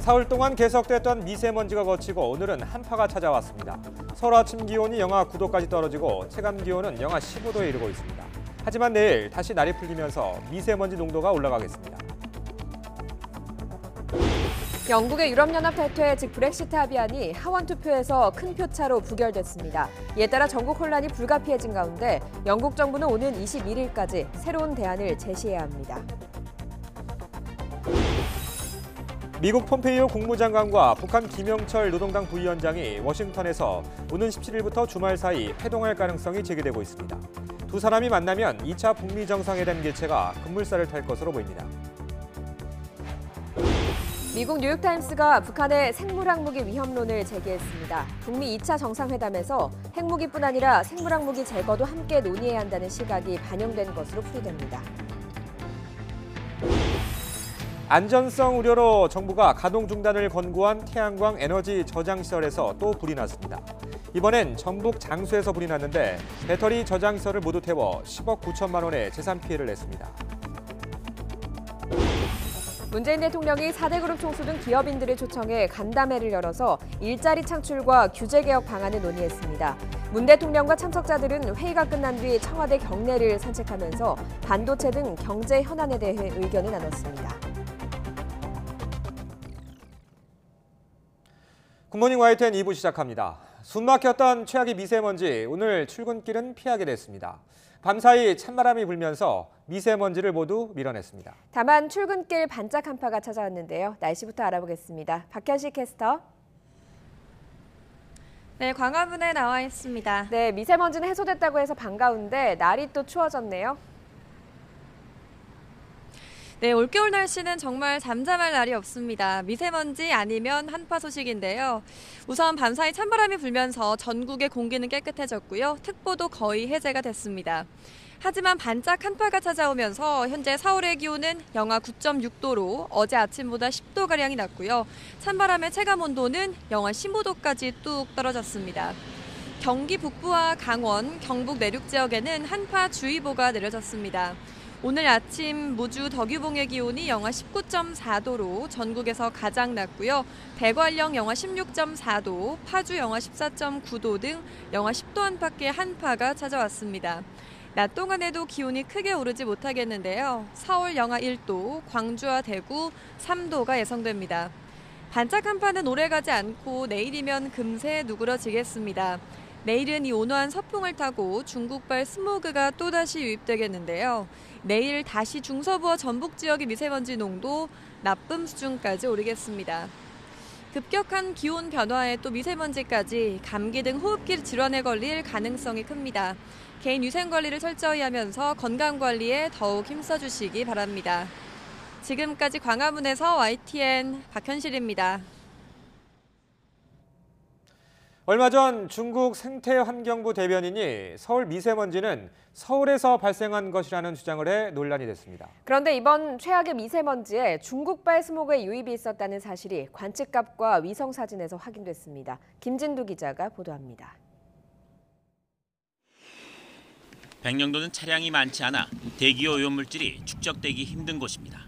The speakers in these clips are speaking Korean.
사흘 동안 계속됐던 미세먼지가 거치고 오늘은 한파가 찾아왔습니다. 서울 아침 기온이 영하 9도까지 떨어지고 체감 기온은 영하 15도에 이르고 있습니다. 하지만 내일 다시 날이 풀리면서 미세먼지 농도가 올라가겠습니다. 영국의 유럽연합 탈퇴, 즉 브렉시트 합의안이 하원 투표에서 큰 표차로 부결됐습니다. 이에 따라 전국 혼란이 불가피해진 가운데 영국 정부는 오는 21일까지 새로운 대안을 제시해야 합니다. 미국 폼페이오 국무장관과 북한 김영철 노동당 부위원장이 워싱턴에서 오는 17일부터 주말 사이 회동할 가능성이 제기되고 있습니다. 두 사람이 만나면 2차 북미 정상회담 개최가 급물살을 탈 것으로 보입니다. 미국 뉴욕타임스가 북한의 생물학무기 위협론을 제기했습니다. 북미 2차 정상회담에서 핵무기뿐 아니라 생물학무기 제거도 함께 논의해야 한다는 시각이 반영된 것으로 풀이됩니다. 안전성 우려로 정부가 가동 중단을 권고한 태양광 에너지 저장시설에서 또 불이 났습니다. 이번엔 전북 장수에서 불이 났는데 배터리 저장시설을 모두 태워 10억 9천만 원의 재산 피해를 냈습니다. 문재인 대통령이 4대 그룹 총수 등 기업인들을 초청해 간담회를 열어서 일자리 창출과 규제 개혁 방안을 논의했습니다. 문 대통령과 참석자들은 회의가 끝난 뒤 청와대 경내를 산책하면서 반도체 등 경제 현안에 대해 의견을 나눴습니다. 굿모닝 YTN 2부 시작합니다. 숨막혔던 최악의 미세먼지, 오늘 출근길은 피하게 됐습니다. 밤사이 찬바람이 불면서 미세먼지를 모두 밀어냈습니다. 다만 출근길 반짝 한파가 찾아왔는데요. 날씨부터 알아보겠습니다. 박현식 캐스터. 네, 광화문에 나와 있습니다. 네, 미세먼지는 해소됐다고 해서 반가운데 날이 또 추워졌네요. 네, 올겨울 날씨는 정말 잠잠할 날이 없습니다. 미세먼지 아니면 한파 소식인데요. 우선 밤사이 찬바람이 불면서 전국의 공기는 깨끗해졌고요. 특보도 거의 해제가 됐습니다. 하지만 반짝 한파가 찾아오면서 현재 서울의 기온은 영하 9.6도로 어제 아침보다 10도가량이 낮고요. 찬바람의 체감온도는 영하 15도까지 뚝 떨어졌습니다. 경기 북부와 강원, 경북 내륙 지역에는 한파주의보가 내려졌습니다. 오늘 아침 무주 덕유봉의 기온이 영하 19.4도로 전국에서 가장 낮고요. 대관령 영하 16.4도, 파주 영하 14.9도 등 영하 10도 안팎의 한파가 찾아왔습니다. 낮 동안에도 기온이 크게 오르지 못하겠는데요. 서울 영하 1도, 광주와 대구 3도가 예상됩니다. 반짝 한파는 오래가지 않고 내일이면 금세 누그러지겠습니다. 내일은 이 온화한 서풍을 타고 중국발 스모그가 또다시 유입되겠는데요. 내일 다시 중서부와 전북 지역의 미세먼지 농도 나쁨 수준까지 오르겠습니다. 급격한 기온 변화에 또 미세먼지까지 감기 등 호흡기 질환에 걸릴 가능성이 큽니다. 개인 위생 관리를 철저히 하면서 건강 관리에 더욱 힘써주시기 바랍니다. 지금까지 광화문에서 YTN 박현실입니다. 얼마 전 중국 생태환경부 대변인이 서울 미세먼지는 서울에서 발생한 것이라는 주장을 해 논란이 됐습니다. 그런데 이번 최악의 미세먼지에 중국발 스모그의 유입이 있었다는 사실이 관측값과 위성사진에서 확인됐습니다. 김진두 기자가 보도합니다. 백령도는 차량이 많지 않아 대기 오염물질이 축적되기 힘든 곳입니다.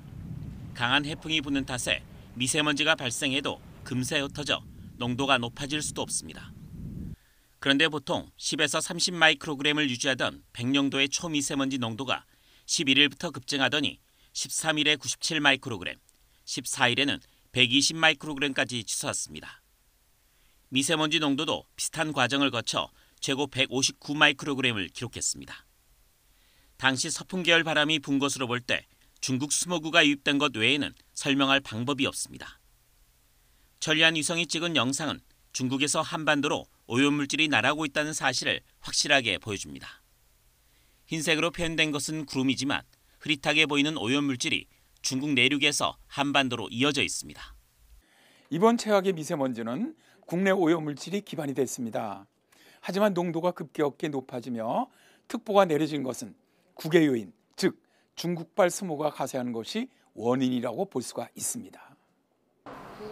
강한 해풍이 부는 탓에 미세먼지가 발생해도 금세 흩어져 농도가 높아질 수도 없습니다. 그런데 보통 10에서 30 마이크로그램을 유지하던 백령도의 초미세먼지 농도가 11일부터 급증하더니 13일에 97 마이크로그램, 14일에는 120 마이크로그램까지 치솟았습니다. 미세먼지 농도도 비슷한 과정을 거쳐 최고 159 마이크로그램을 기록했습니다. 당시 서풍 계열 바람이 분 것으로 볼 때 중국 스모그가 유입된 것 외에는 설명할 방법이 없습니다. 천리안 위성이 찍은 영상은 중국에서 한반도로 오염물질이 날아오고 있다는 사실을 확실하게 보여줍니다. 흰색으로 표현된 것은 구름이지만 흐릿하게 보이는 오염물질이 중국 내륙에서 한반도로 이어져 있습니다. 이번 최악의 미세먼지는 국내 오염물질이 기반이 됐습니다. 하지만 농도가 급격히 높아지며 특보가 내려진 것은 국외 요인, 즉 중국발 스모그가 가세하는 것이 원인이라고 볼 수가 있습니다.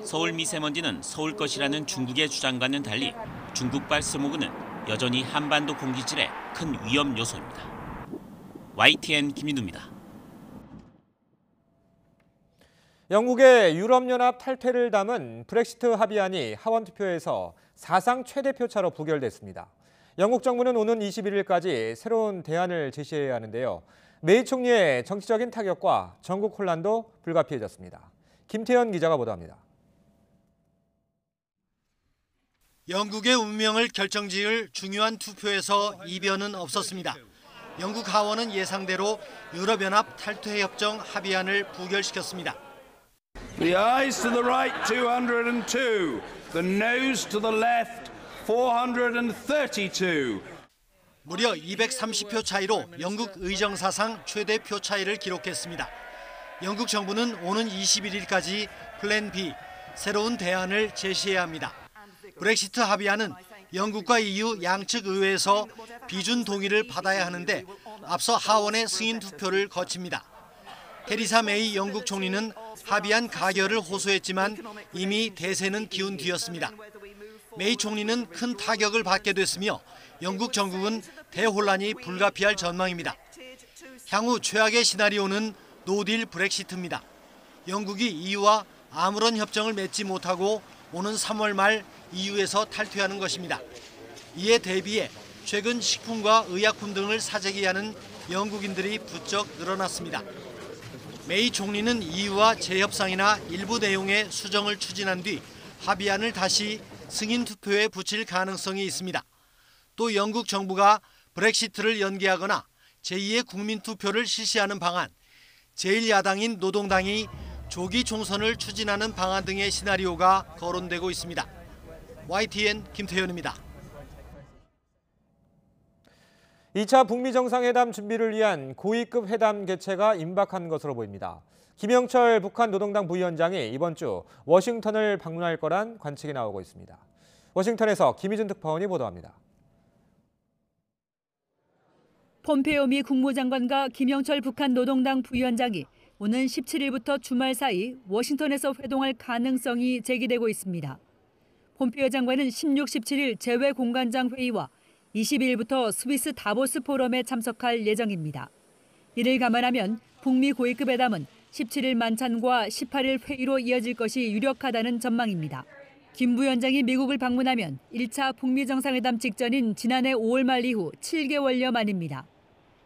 서울 미세먼지는 서울 것이라는 중국의 주장과는 달리 중국발 스모그는 여전히 한반도 공기질의 큰 위험 요소입니다. YTN 김민우입니다. 영국의 유럽연합 탈퇴를 담은 브렉시트 합의안이 하원 투표에서 사상 최대 표차로 부결됐습니다. 영국 정부는 오는 21일까지 새로운 대안을 제시해야 하는데요. 메이 총리의 정치적인 타격과 전국 혼란도 불가피해졌습니다. 김태현 기자가 보도합니다. 영국의 운명을 결정지을 중요한 투표에서 이변은 없었습니다. 영국 하원은 예상대로 유럽연합 탈퇴협정 합의안을 부결시켰습니다. The ayes to the right 202, the noes to the left 432. 무려 230표 차이로 영국 의정 사상 최대 표 차이를 기록했습니다. 영국 정부는 오는 21일까지 플랜 B, 새로운 대안을 제시해야 합니다. 브렉시트 합의안은 영국과 EU 양측 의회에서 비준 동의를 받아야 하는데 앞서 하원의 승인 투표를 거칩니다. 테리사 메이 영국 총리는 합의안 가결을 호소했지만 이미 대세는 기운 뒤였습니다. 메이 총리는 큰 타격을 받게 됐으며 영국 정국은 대혼란이 불가피할 전망입니다. 향후 최악의 시나리오는 노딜 브렉시트입니다. 영국이 EU와 아무런 협정을 맺지 못하고 오는 3월 말 EU에서 탈퇴하는 것입니다. 이에 대비해 최근 식품과 의약품 등을 사재기 하는 영국인들이 부쩍 늘어났습니다. 메이 총리는 EU와 재협상이나 일부 내용의 수정을 추진한 뒤 합의안을 다시 승인 투표에 붙일 가능성이 있습니다. 또 영국 정부가 브렉시트를 연기하거나 제2의 국민투표를 실시하는 방안, 제1야당인 노동당이 조기 총선을 추진하는 방안 등의 시나리오가 거론되고 있습니다. YTN 김태현입니다. 2차 북미 정상회담 준비를 위한 고위급 회담 개최가 임박한 것으로 보입니다. 김영철 북한 노동당 부위원장이 이번 주 워싱턴을 방문할 거란 관측이 나오고 있습니다. 워싱턴에서 김희준 특파원이 보도합니다. 폼페이오 미 국무장관과 김영철 북한 노동당 부위원장이 오는 17일부터 주말 사이 워싱턴에서 회동할 가능성이 제기되고 있습니다. 폼페이오 장관은 16, 17일 재외공관장 회의와 22일부터 스위스 다보스 포럼에 참석할 예정입니다. 이를 감안하면 북미 고위급 회담은 17일 만찬과 18일 회의로 이어질 것이 유력하다는 전망입니다. 김 부위원장이 미국을 방문하면 1차 북미 정상회담 직전인 지난해 5월 말 이후 7개월여 만입니다.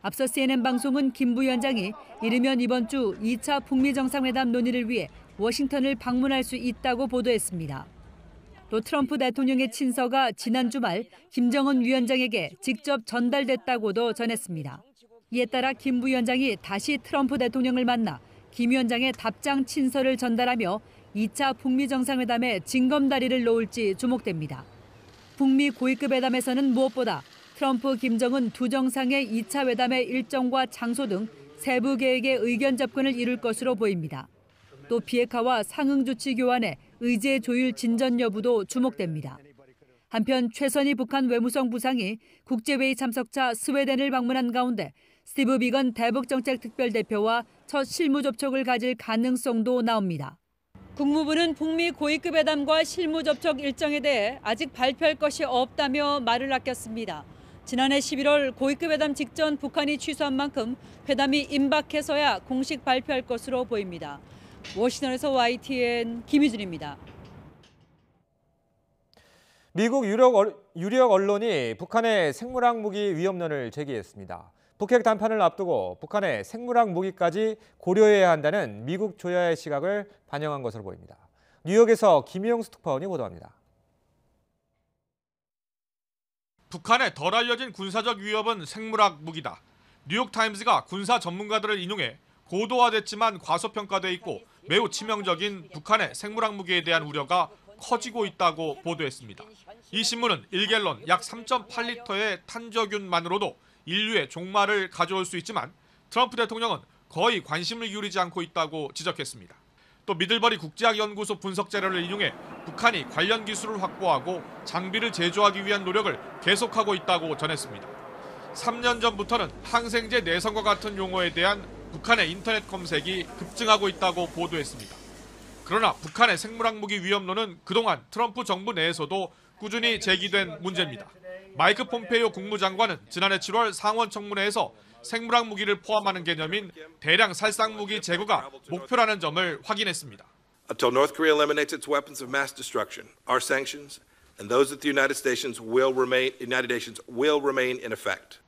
앞서 CNN 방송은 김 부위원장이 이르면 이번 주 2차 북미 정상회담 논의를 위해 워싱턴을 방문할 수 있다고 보도했습니다. 또 트럼프 대통령의 친서가 지난 주말 김정은 위원장에게 직접 전달됐다고도 전했습니다. 이에 따라 김 부위원장이 다시 트럼프 대통령을 만나 김 위원장의 답장 친서를 전달하며 2차 북미 정상회담에 징검다리를 놓을지 주목됩니다. 북미 고위급 회담에서는 무엇보다 트럼프, 김정은 두 정상의 2차 회담의 일정과 장소 등 세부 계획의 의견 접근을 이룰 것으로 보입니다. 또 비핵화와 상응 조치 교환의 의제 조율 진전 여부도 주목됩니다. 한편 최선희 북한 외무성 부상이 국제회의 참석차 스웨덴을 방문한 가운데 스티브 비건 대북정책특별대표와 첫 실무 접촉을 가질 가능성도 나옵니다. 국무부는 북미 고위급 회담과 실무 접촉 일정에 대해 아직 발표할 것이 없다며 말을 아꼈습니다. 지난해 11월 고위급 회담 직전 북한이 취소한 만큼 회담이 임박해서야 공식 발표할 것으로 보입니다. 워싱턴에서 YTN 김희준입니다. 미국 유력 언론이 북한의 생물학 무기 위협론을 제기했습니다. 북핵談判을 앞두고 북한의 생물학 무기까지 고려해야 한다는 미국 조야의 시각을 반영한 것으로 보입니다. 뉴욕에서 김희영수 특파원이 보도합니다. 북한의 덜 알려진 군사적 위협은 생물학 무기다. 뉴욕타임즈가 군사 전문가들을 인용해 고도화됐지만 과소평가돼 있고 매우 치명적인 북한의 생물학 무기에 대한 우려가 커지고 있다고 보도했습니다. 이 신문은 1갤런 약 3.8리터의 탄저균만으로도 인류의 종말을 가져올 수 있지만 트럼프 대통령은 거의 관심을 기울이지 않고 있다고 지적했습니다. 또 미들버리 국제학연구소 분석 자료를 인용해 북한이 관련 기술을 확보하고 장비를 제조하기 위한 노력을 계속하고 있다고 전했습니다. 3년 전부터는 항생제 내성과 같은 용어에 대한 북한의 인터넷 검색이 급증하고 있다고 보도했습니다. 그러나 북한의 생물학 무기 위협론은 그동안 트럼프 정부 내에서도 꾸준히 제기된 문제입니다. 마이크 폼페이오 국무장관은 지난해 7월 상원 청문회에서 생물학 무기를 포함하는 개념인 대량 살상 무기 제거가 목표라는 점을 확인했습니다. Until North Korea eliminates its weapons of mass destruction, our sanctions and those of the United Nations will remain in effect.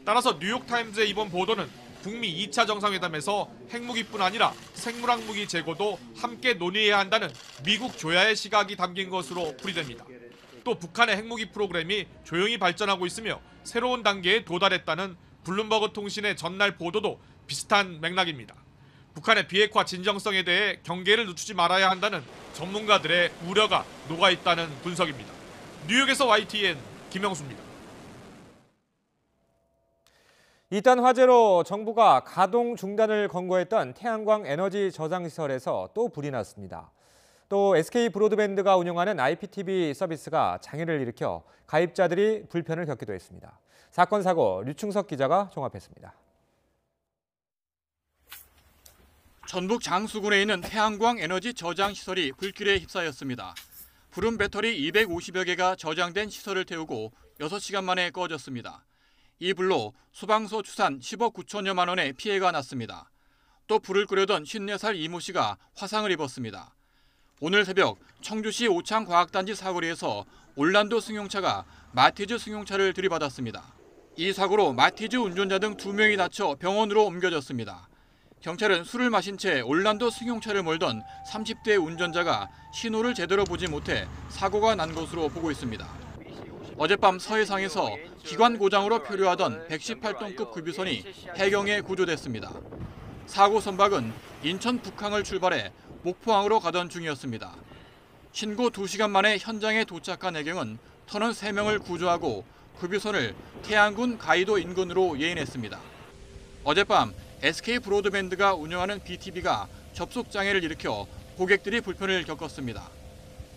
따라서 뉴욕타임즈의 이번 보도는 북미 2차 정상회담에서 핵무기뿐 아니라 생물학 무기 제거도 함께 논의해야 한다는 미국 조야의 시각이 담긴 것으로 풀이됩니다. 또 북한의 핵무기 프로그램이 조용히 발전하고 있으며 새로운 단계에 도달했다는 블룸버그 통신의 전날 보도도 비슷한 맥락입니다. 북한의 비핵화 진정성에 대해 경계를 늦추지 말아야 한다는 전문가들의 우려가 녹아있다는 분석입니다. 뉴욕에서 YTN 김영수입니다. 이딴 화재로 정부가 가동 중단을 권고했던 태양광 에너지 저장시설에서 또 불이 났습니다. 또 SK 브로드밴드가 운영하는 IPTV 서비스가 장애를 일으켜 가입자들이 불편을 겪기도 했습니다. 사건 사고 류충석 기자가 종합했습니다. 전북 장수군에 있는 태양광 에너지 저장 시설이 불길에 휩싸였습니다. 불은 배터리 250여 개가 저장된 시설을 태우고 6시간 만에 꺼졌습니다. 이 불로 소방서 추산 10억 9천여만 원의 피해가 났습니다. 또 불을 끄려던 54살 이모 씨가 화상을 입었습니다. 오늘 새벽 청주시 오창과학단지 사거리에서 올란도 승용차가 마티즈 승용차를 들이받았습니다. 이 사고로 마티즈 운전자 등 2명이 다쳐 병원으로 옮겨졌습니다. 경찰은 술을 마신 채 올란도 승용차를 몰던 30대 운전자가 신호를 제대로 보지 못해 사고가 난 것으로 보고 있습니다. 어젯밤 서해상에서 기관 고장으로 표류하던 118톤급 급유선이 해경에 구조됐습니다. 사고 선박은 인천 북항을 출발해 목포항으로 가던 중이었습니다. 신고 2시간 만에 현장에 도착한 해경은 터는 3명을 구조하고 급유선을 태안군 가이도 인근으로 예인했습니다. 어젯밤 SK 브로드밴드가 운영하는 BTV가 접속 장애를 일으켜 고객들이 불편을 겪었습니다.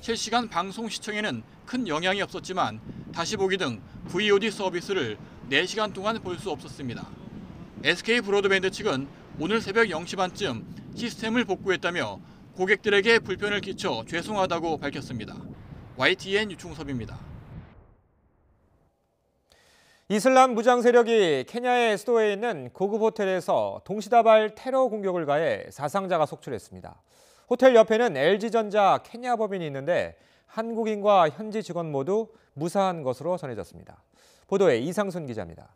실시간 방송 시청에는 큰 영향이 없었지만 다시 보기 등 VOD 서비스를 4시간 동안 볼 수 없었습니다. SK 브로드밴드 측은 오늘 새벽 0시 반쯤 시스템을 복구했다며 고객들에게 불편을 끼쳐 죄송하다고 밝혔습니다. YTN 유충섭입니다. 이슬람 무장 세력이 케냐의 수도에 있는 고급 호텔에서 동시다발 테러 공격을 가해 사상자가 속출했습니다. 호텔 옆에는 LG전자 케냐 법인이 있는데 한국인과 현지 직원 모두 무사한 것으로 전해졌습니다. 보도에 이상순 기자입니다.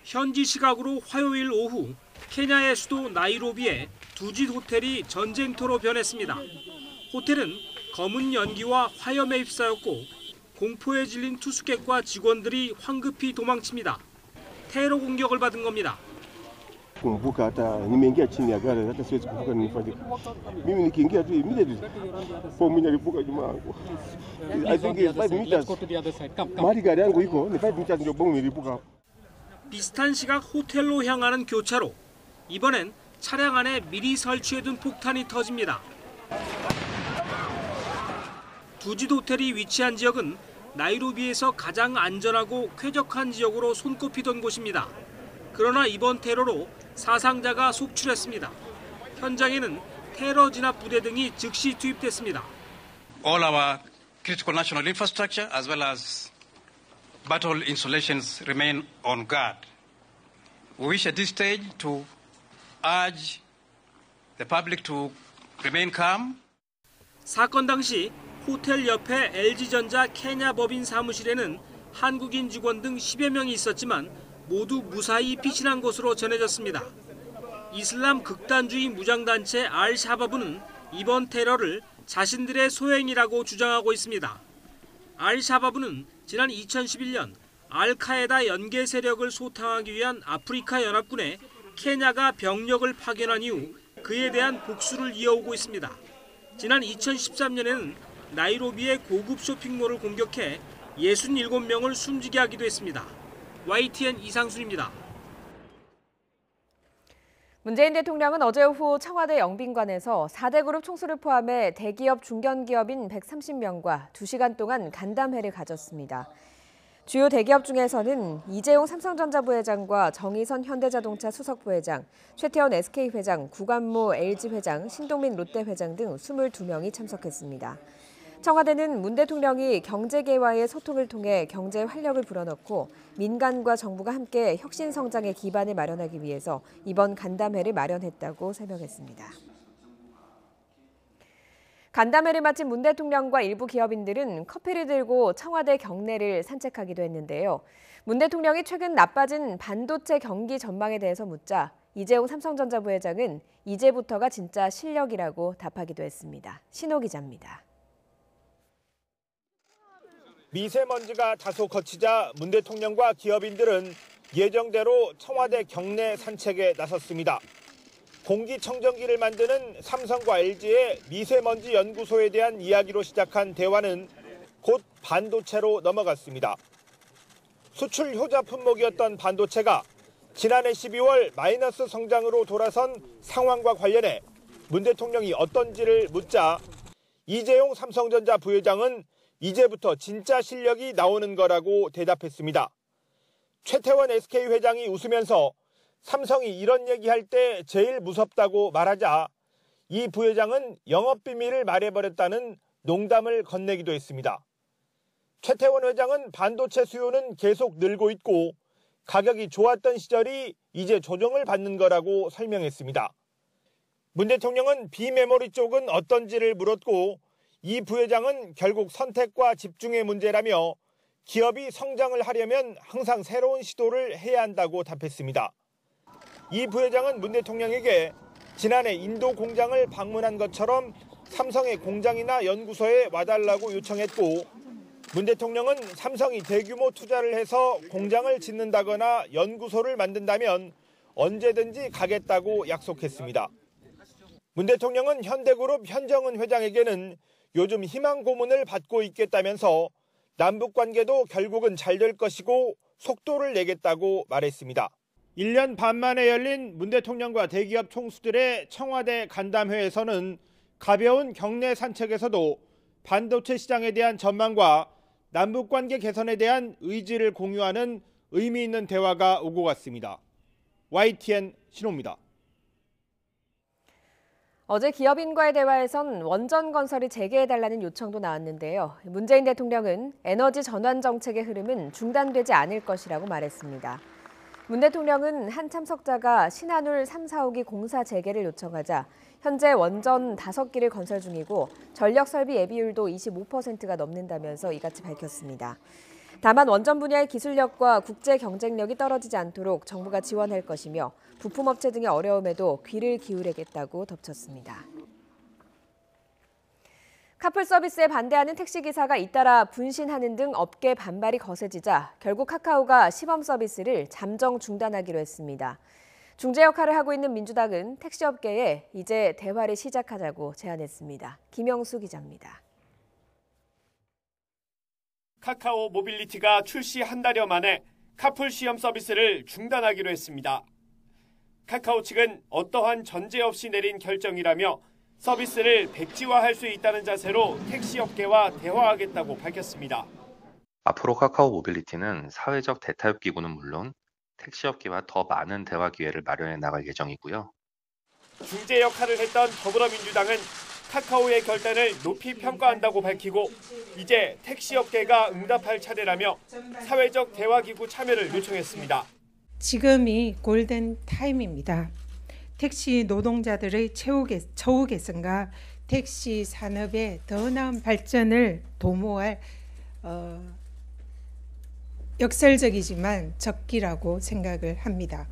현지 시각으로 화요일 오후 케냐의 수도 나이로비에 두 집 호텔이 전쟁터로 변했습니다. 호텔은 검은 연기와 화염에 휩싸였고 공포에 질린 투숙객과 직원들이 황급히 도망칩니다. 테러 공격을 받은 겁니다. Kumbuka hata nimeingia chini ya gari hata siwezi kumbuka nilifanya. Mimi nikiingia tu immediately bomu inalipuka nyuma yangu. I think it's 5 meters. Mahali gari yangu iko ni 5 meters ndio bomu ilipuka. 비슷한 시각 호텔로 향하는 교차로. 이번엔 차량 안에 미리 설치해둔 폭탄이 터집니다. 두짓 호텔이 위치한 지역은 나이로비에서 가장 안전하고 쾌적한 지역으로 손꼽히던 곳입니다. 그러나 이번 테러로 사상자가 속출했습니다. 현장에는 테러 진압 부대 등이 즉시 투입됐습니다. All our critical national infrastructure as well as battle installations remain on guard. We wish at this stage to urge the public to remain calm. 사건 당시 호텔 옆에 LG전자 케냐 법인 사무실에는 한국인 직원 등 10여 명이 있었지만 모두 무사히 피신한 것으로 전해졌습니다. 이슬람 극단주의 무장단체 알-샤바브는 이번 테러를 자신들의 소행이라고 주장하고 있습니다. 알-샤바브는 지난 2011년 알카에다 연계 세력을 소탕하기 위한 아프리카 연합군에 케냐가 병력을 파견한 이후 그에 대한 복수를 이어오고 있습니다. 지난 2013년에는 나이로비의 고급 쇼핑몰을 공격해 67명을 숨지게 하기도 했습니다. YTN 이상순입니다. 문재인 대통령은 어제 오후 청와대 영빈관에서 4대 그룹 총수를 포함해 대기업 중견기업인 130명과 2시간 동안 간담회를 가졌습니다. 주요 대기업 중에서는 이재용 삼성전자 부회장과 정의선 현대자동차 수석 부회장, 최태원 SK 회장, 구관모 LG 회장, 신동민 롯데 회장 등 22명이 참석했습니다. 청와대는 문 대통령이 경제계와의 소통을 통해 경제 활력을 불어넣고 민간과 정부가 함께 혁신 성장의 기반을 마련하기 위해서 이번 간담회를 마련했다고 설명했습니다. 간담회를 마친 문 대통령과 일부 기업인들은 커피를 들고 청와대 경내를 산책하기도 했는데요. 문 대통령이 최근 나빠진 반도체 경기 전망에 대해서 묻자 이재용 삼성전자 부회장은 이제부터가 진짜 실력이라고 답하기도 했습니다. 신호 기자입니다. 미세먼지가 다소 거치자 문 대통령과 기업인들은 예정대로 청와대 경내 산책에 나섰습니다. 공기청정기를 만드는 삼성과 LG의 미세먼지 연구소에 대한 이야기로 시작한 대화는 곧 반도체로 넘어갔습니다. 수출 효자 품목이었던 반도체가 지난해 12월 마이너스 성장으로 돌아선 상황과 관련해 문 대통령이 어떤지를 묻자 이재용 삼성전자 부회장은 이제부터 진짜 실력이 나오는 거라고 대답했습니다. 최태원 SK 회장이 웃으면서 삼성이 이런 얘기할 때 제일 무섭다고 말하자 이 부회장은 영업비밀을 말해버렸다는 농담을 건네기도 했습니다. 최태원 회장은 반도체 수요는 계속 늘고 있고 가격이 좋았던 시절이 이제 조정을 받는 거라고 설명했습니다. 문 대통령은 비메모리 쪽은 어떤지를 물었고 이 부회장은 결국 선택과 집중의 문제라며 기업이 성장을 하려면 항상 새로운 시도를 해야 한다고 답했습니다. 이 부회장은 문 대통령에게 지난해 인도 공장을 방문한 것처럼 삼성의 공장이나 연구소에 와달라고 요청했고 문 대통령은 삼성이 대규모 투자를 해서 공장을 짓는다거나 연구소를 만든다면 언제든지 가겠다고 약속했습니다. 문 대통령은 현대그룹 현정은 회장에게는 요즘 희망 고문을 받고 있겠다면서 남북관계도 결국은 잘 될 것이고 속도를 내겠다고 말했습니다. 1년 반 만에 열린 문 대통령과 대기업 총수들의 청와대 간담회에서는 가벼운 경내 산책에서도 반도체 시장에 대한 전망과 남북관계 개선에 대한 의지를 공유하는 의미 있는 대화가 오고 갔습니다. YTN 신호입니다. 어제 기업인과의 대화에선 원전 건설을 재개해달라는 요청도 나왔는데요. 문재인 대통령은 에너지 전환 정책의 흐름은 중단되지 않을 것이라고 말했습니다. 문 대통령은 한 참석자가 신한울 3, 4호기 공사 재개를 요청하자 현재 원전 5기를 건설 중이고 전력 설비 예비율도 25%가 넘는다면서 이같이 밝혔습니다. 다만 원전 분야의 기술력과 국제 경쟁력이 떨어지지 않도록 정부가 지원할 것이며 부품업체 등의 어려움에도 귀를 기울이겠다고 덧붙였습니다. 카풀 서비스에 반대하는 택시기사가 잇따라 분신하는 등 업계 반발이 거세지자 결국 카카오가 시범 서비스를 잠정 중단하기로 했습니다. 중재 역할을 하고 있는 민주당은 택시업계에 이제 대화를 시작하자고 제안했습니다. 김영수 기자입니다. 카카오 모빌리티가 출시 한 달여 만에 카풀 시험 서비스를 중단하기로 했습니다. 카카오 측은 어떠한 전제 없이 내린 결정이라며 서비스를 백지화할 수 있다는 자세로 택시업계와 대화하겠다고 밝혔습니다. 앞으로 카카오 모빌리티는 사회적 대타협 기구는 물론 택시업계와 더 많은 대화 기회를 마련해 나갈 예정이고요. 중재 역할을 했던 더불어민주당은 카카오의 결단을 높이 평가한다고 밝히고 이제 택시업계가 응답할 차례라며 사회적 대화기구 참여를 요청했습니다. 지금이 골든 타임입니다. 택시 노동자들의 처우 개선과 택시 산업의 더 나은 발전을 도모할 역설적이지만 적기라고 생각을 합니다.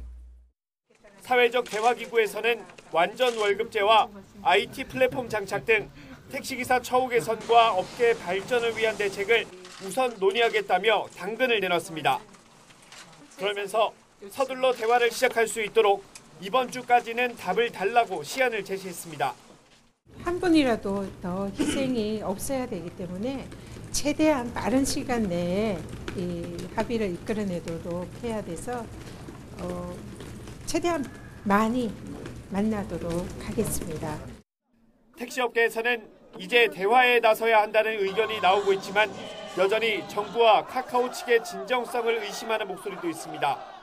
사회적 대화기구에서는 완전 월급제와 IT 플랫폼 장착 등 택시기사 처우 개선과 업계 발전을 위한 대책을 우선 논의하겠다며 당근을 내놨습니다. 그러면서 서둘러 대화를 시작할 수 있도록 이번 주까지는 답을 달라고 시한을 제시했습니다. 한 분이라도 더 희생이 없어야 되기 때문에 최대한 빠른 시간 내에 이 합의를 이끌어내도록 해야 돼서 최대한 많이 만나도록 하겠습니다. 택시업계에서는 이제 대화에 나서야 한다는 의견이 나오고 있지만 여전히 정부와 카카오 측의 진정성을 의심하는 목소리도 있습니다.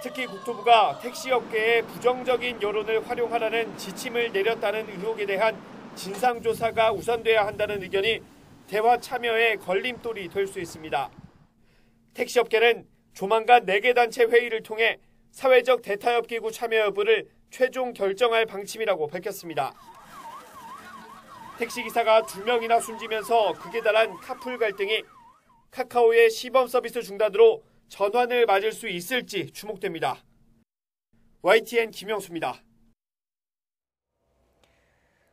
특히 국토부가 택시업계의 부정적인 여론을 활용하라는 지침을 내렸다는 의혹에 대한 진상조사가 우선돼야 한다는 의견이 대화 참여의 걸림돌이 될 수 있습니다. 택시업계는 조만간 4개 단체 회의를 통해 사회적 대타협 기구 참여 여부를 최종 결정할 방침이라고 밝혔습니다. 택시기사가 2명이나 숨지면서 극에 달한 카풀 갈등이 카카오의 시범 서비스 중단으로 전환을 맞을 수 있을지 주목됩니다. YTN 김영수입니다.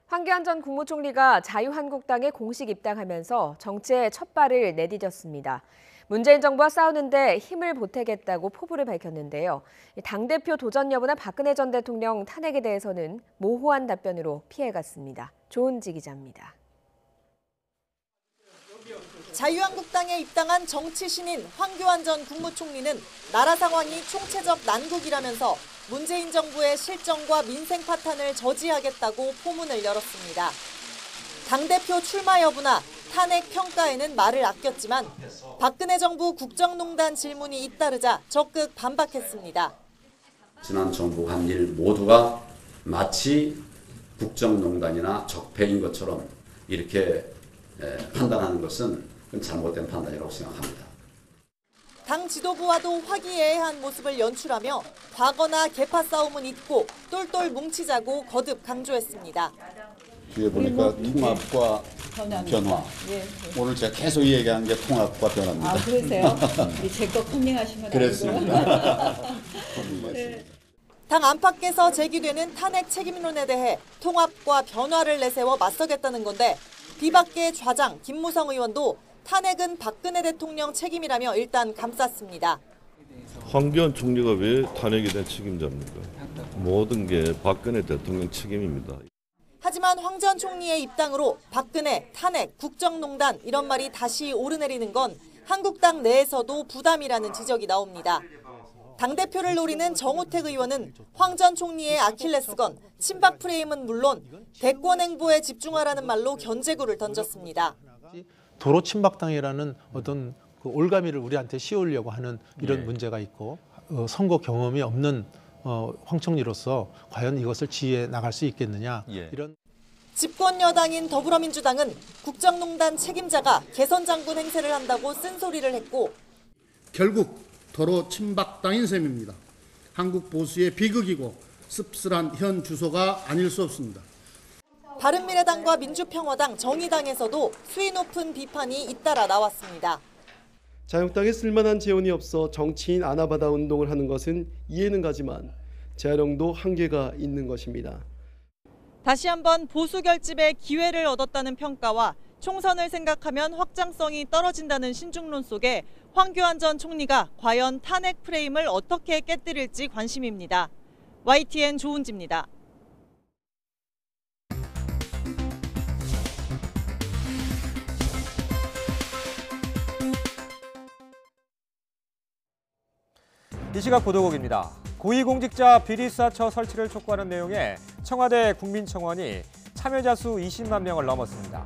황교안 전 국무총리가 자유한국당에 공식 입당하면서 정치에 첫 발을 내디뎠습니다. 문재인 정부와 싸우는데 힘을 보태겠다고 포부를 밝혔는데요. 당대표 도전 여부나 박근혜 전 대통령 탄핵에 대해서는 모호한 답변으로 피해갔습니다. 조은지 기자입니다. 자유한국당에 입당한 정치 신인 황교안 전 국무총리는 나라 상황이 총체적 난국이라면서 문재인 정부의 실정과 민생 파탄을 저지하겠다고 포문을 열었습니다. 당대표 출마 여부나 탄핵 평가에는 말을 아꼈지만 박근혜 정부 국정농단 질문이 잇따르자 적극 반박했습니다. 지난 정부 한 일 모두가 마치 국정농단이나 적폐인 것처럼 이렇게 판단하는 것은 잘못된 판단이라고 생각합니다. 당 지도부와도 화기애애한 모습을 연출하며 과거나 계파 싸움은 잊고 똘똘 뭉치자고 거듭 강조했습니다. 뒤에 보니까 통합과 변화. 오늘 제가 계속 얘기한 게 통합과 변화입니다. 아, 그러세요? 제 거 컨닝하시면 그랬습니다. 당 안팎에서 제기되는 탄핵 책임론에 대해 통합과 변화를 내세워 맞서겠다는 건데 비박계 좌장 김무성 의원도 탄핵은 박근혜 대통령 책임이라며 일단 감쌌습니다. 황교안 총리가 왜 탄핵에 대한 책임자입니까? 모든 게 박근혜 대통령 책임입니다. 하지만 황 전 총리의 입당으로 박근혜, 탄핵, 국정농단 이런 말이 다시 오르내리는 건 한국당 내에서도 부담이라는 지적이 나옵니다. 당대표를 노리는 정우택 의원은 황 전 총리의 아킬레스건 친박 프레임은 물론 대권 행보에 집중하라는 말로 견제구를 던졌습니다. 도로 친박당이라는 어떤 그 올가미를 우리한테 씌우려고 하는 이런 문제가 있고 선거 경험이 없는 황 총리로서 과연 이것을 지휘해 나갈 수 있겠느냐 이런. 집권 여당인 더불어민주당은 국정농단 책임자가 개선 장군 행세를 한다고 쓴소리를 했고 결국 도로 친박당인 셈입니다. 한국 보수의 비극이고 씁쓸한 현 주소가 아닐 수 없습니다. 바른미래당과 민주평화당, 정의당에서도 수위 높은 비판이 잇따라 나왔습니다. 자유한국당에 쓸만한 재원이 없어 정치인 아나바다 운동을 하는 것은 이해는 가지만 재활용도 한계가 있는 것입니다. 다시 한번 보수 결집의 기회를 얻었다는 평가와 총선을 생각하면 확장성이 떨어진다는 신중론 속에 황교안 전 총리가 과연 탄핵 프레임을 어떻게 깨뜨릴지 관심입니다. YTN 조은지입니다. 이 시각 보도국입니다. 고위공직자 비리수사처 설치를 촉구하는 내용의 청와대 국민청원이 참여자 수 20만 명을 넘었습니다.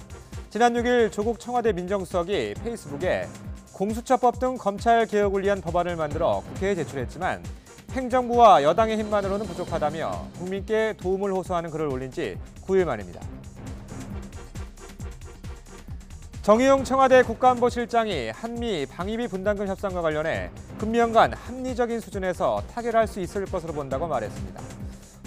지난 6일 조국 청와대 민정수석이 페이스북에 공수처법 등 검찰 개혁을 위한 법안을 만들어 국회에 제출했지만 행정부와 여당의 힘만으로는 부족하다며 국민께 도움을 호소하는 글을 올린 지 9일 만입니다. 정의용 청와대 국가안보실장이 한미 방위비 분담금 협상과 관련해 금년간 합리적인 수준에서 타결할 수 있을 것으로 본다고 말했습니다.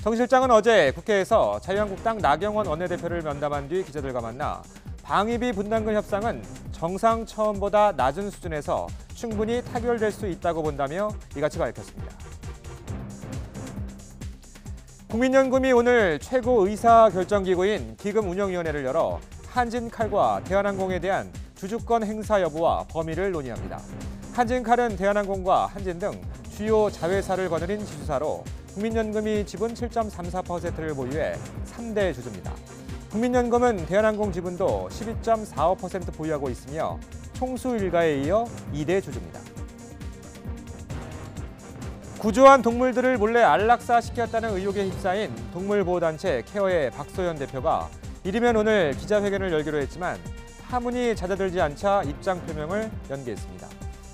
정 실장은 어제 국회에서 자유한국당 나경원 원내대표를 면담한 뒤 기자들과 만나 방위비 분담금 협상은 정상 처음보다 낮은 수준에서 충분히 타결될 수 있다고 본다며 이같이 밝혔습니다. 국민연금이 오늘 최고 의사결정기구인 기금운영위원회를 열어 한진칼과 대한항공에 대한 주주권 행사 여부와 범위를 논의합니다. 한진칼은 대한항공과 한진 등 주요 자회사를 거느린 지주사로 국민연금이 지분 7.34%를 보유해 3대 주주입니다. 국민연금은 대한항공 지분도 12.45% 보유하고 있으며 총수 일가에 이어 2대 주주입니다. 구조한 동물들을 몰래 안락사시켰다는 의혹에 휩싸인 동물보호단체 케어의 박소연 대표가 이르면 오늘 기자회견을 열기로 했지만 파문이 잦아들지 않자 입장 표명을 연기했습니다.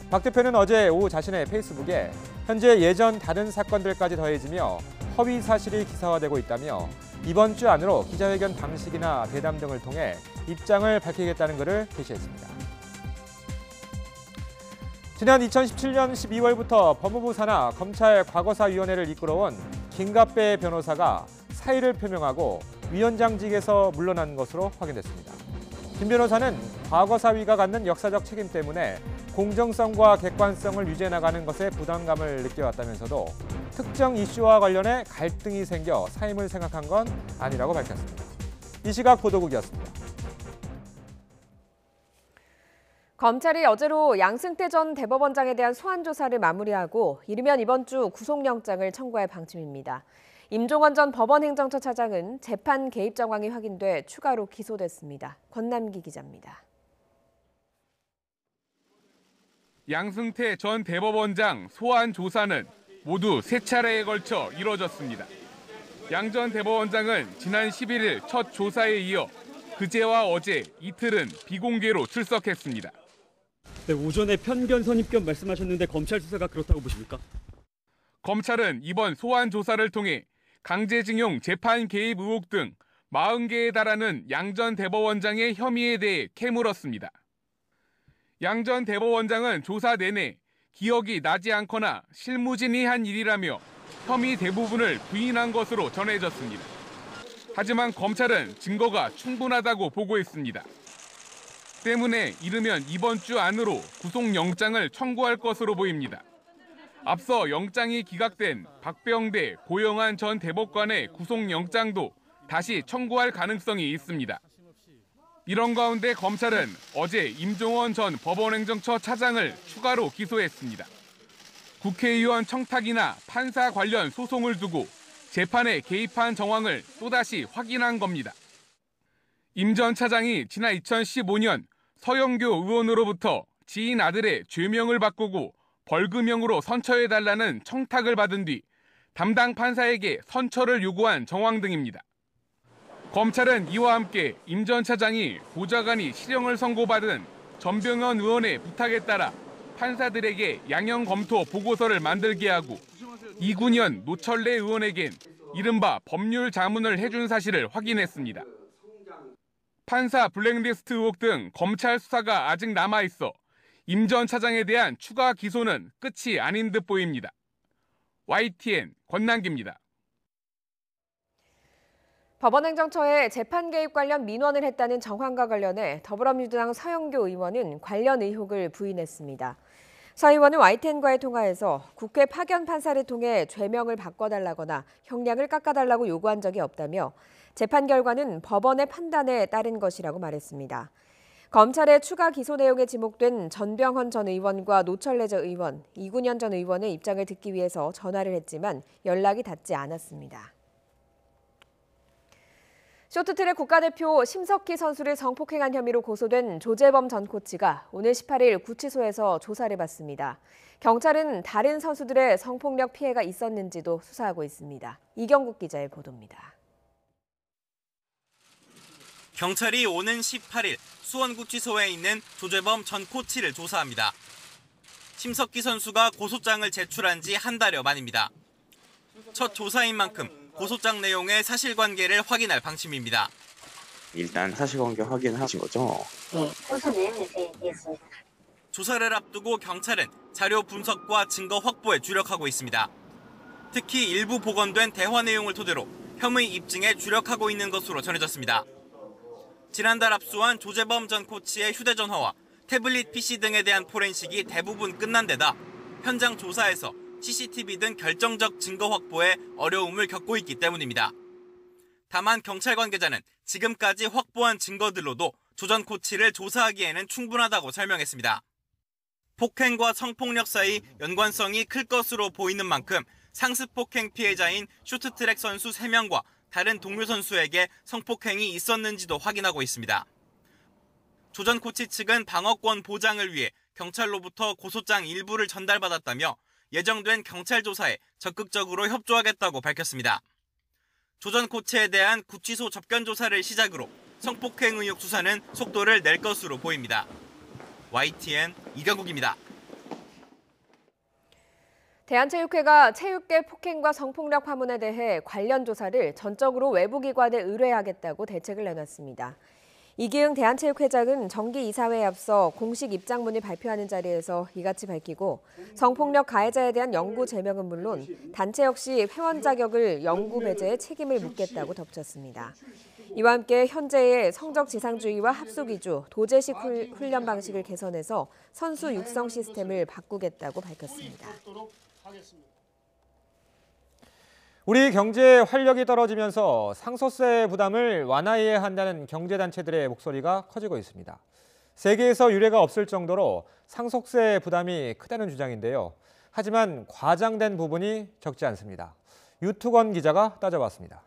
박 대표는 어제 오후 자신의 페이스북에 현재 예전 다른 사건들까지 더해지며 허위 사실이 기사화되고 있다며 이번 주 안으로 기자회견 방식이나 대담 등을 통해 입장을 밝히겠다는 글을 게시했습니다. 지난 2017년 12월부터 법무부 산하 검찰 과거사위원회를 이끌어온 김갑배 변호사가 사의를 표명하고 위원장직에서 물러난 것으로 확인됐습니다. 김 변호사는 과거사위가 갖는 역사적 책임 때문에 공정성과 객관성을 유지해 나가는 것에 부담감을 느껴왔다면서도 특정 이슈와 관련해 갈등이 생겨 사임을 생각한 건 아니라고 밝혔습니다. 이 시각 보도국이었습니다. 검찰이 어제로 양승태 전 대법원장에 대한 소환 조사를 마무리하고 이르면 이번 주 구속영장을 청구할 방침입니다. 임종원 전 법원행정처 차장은 재판 개입 정황이 확인돼 추가로 기소됐습니다. 권남기 기자입니다. 양승태 전 대법원장 소환 조사는 모두 3차례에 걸쳐 이뤄졌습니다. 양 전 대법원장은 지난 11일 첫 조사에 이어 그제와 어제 이틀은 비공개로 출석했습니다. 네, 오전에 편견 선입견 말씀하셨는데 검찰 수사가 그렇다고 보십니까? 검찰은 이번 소환 조사를 통해 강제징용 재판 개입 의혹 등 40개에 달하는 양 전 대법원장의 혐의에 대해 캐물었습니다. 양 전 대법원장은 조사 내내 기억이 나지 않거나 실무진이 한 일이라며 혐의 대부분을 부인한 것으로 전해졌습니다. 하지만 검찰은 증거가 충분하다고 보고했습니다. 때문에 이르면 이번 주 안으로 구속영장을 청구할 것으로 보입니다. 앞서 영장이 기각된 박병대, 고영한 전 대법관의 구속영장도 다시 청구할 가능성이 있습니다. 이런 가운데 검찰은 어제 임종원 전 법원행정처 차장을 추가로 기소했습니다. 국회의원 청탁이나 판사 관련 소송을 두고 재판에 개입한 정황을 또다시 확인한 겁니다. 임 전 차장이 지난 2015년 서영교 의원으로부터 지인 아들의 죄명을 바꾸고 벌금형으로 선처해달라는 청탁을 받은 뒤 담당 판사에게 선처를 요구한 정황 등입니다. 검찰은 이와 함께 임 전 차장이 보좌관이 실형을 선고받은 전병헌 의원의 부탁에 따라 판사들에게 양형 검토 보고서를 만들게 하고 이군현 노철래 의원에겐 이른바 법률 자문을 해준 사실을 확인했습니다. 판사 블랙리스트 의혹 등 검찰 수사가 아직 남아있어 임 전 차장에 대한 추가 기소는 끝이 아닌 듯 보입니다. YTN 권남기입니다. 법원행정처에 재판 개입 관련 민원을 했다는 정황과 관련해 더불어민주당 서영교 의원은 관련 의혹을 부인했습니다. 서 의원은 YTN과의 통화에서 국회 파견 판사를 통해 죄명을 바꿔달라거나 형량을 깎아달라고 요구한 적이 없다며 재판 결과는 법원의 판단에 따른 것이라고 말했습니다. 검찰의 추가 기소 내용에 지목된 전병헌 전 의원과 노철래 전 의원, 이군현 전 의원의 입장을 듣기 위해서 전화를 했지만 연락이 닿지 않았습니다. 쇼트트랙 국가대표 심석희 선수를 성폭행한 혐의로 고소된 조재범 전 코치가 오늘 18일 구치소에서 조사를 받습니다. 경찰은 다른 선수들의 성폭력 피해가 있었는지도 수사하고 있습니다. 이경국 기자의 보도입니다. 경찰이 오는 18일 수원구치소에 있는 조재범 전 코치를 조사합니다. 심석희 선수가 고소장을 제출한 지 한 달여 만입니다. 첫 조사인 만큼 고소장 내용의 사실관계를 확인할 방침입니다. 일단 사실관계 확인하신 거죠? 네, 고소 내용에 대해 얘기했습니다. 조사를 앞두고 경찰은 자료 분석과 증거 확보에 주력하고 있습니다. 특히 일부 복원된 대화 내용을 토대로 혐의 입증에 주력하고 있는 것으로 전해졌습니다. 지난달 압수한 조재범 전 코치의 휴대전화와 태블릿 PC 등에 대한 포렌식이 대부분 끝난 데다 현장 조사에서 CCTV 등 결정적 증거 확보에 어려움을 겪고 있기 때문입니다. 다만 경찰 관계자는 지금까지 확보한 증거들로도 조 전 코치를 조사하기에는 충분하다고 설명했습니다. 폭행과 성폭력 사이 연관성이 클 것으로 보이는 만큼 상습 폭행 피해자인 쇼트트랙 선수 3명과 다른 동료 선수에게 성폭행이 있었는지도 확인하고 있습니다. 조 전 코치 측은 방어권 보장을 위해 경찰로부터 고소장 일부를 전달받았다며 예정된 경찰 조사에 적극적으로 협조하겠다고 밝혔습니다. 조 전 코치에 대한 구치소 접견 조사를 시작으로 성폭행 의혹 수사는 속도를 낼 것으로 보입니다. YTN 이경국입니다. 대한체육회가 체육계 폭행과 성폭력 파문에 대해 관련 조사를 전적으로 외부기관에 의뢰하겠다고 대책을 내놨습니다. 이기흥 대한체육회장은 정기 이사회에 앞서 공식 입장문을 발표하는 자리에서 이같이 밝히고 성폭력 가해자에 대한 영구 제명은 물론 단체 역시 회원 자격을 영구 배제에 책임을 묻겠다고 덧붙였습니다. 이와 함께 현재의 성적 지상주의와 합숙 위주, 도제식 훈련 방식을 개선해서 선수 육성 시스템을 바꾸겠다고 밝혔습니다. 우리 경제의 활력이 떨어지면서 상속세 부담을 완화해야 한다는 경제단체들의 목소리가 커지고 있습니다. 세계에서 유례가 없을 정도로 상속세 부담이 크다는 주장인데요. 하지만 과장된 부분이 적지 않습니다. 유투건 기자가 따져봤습니다.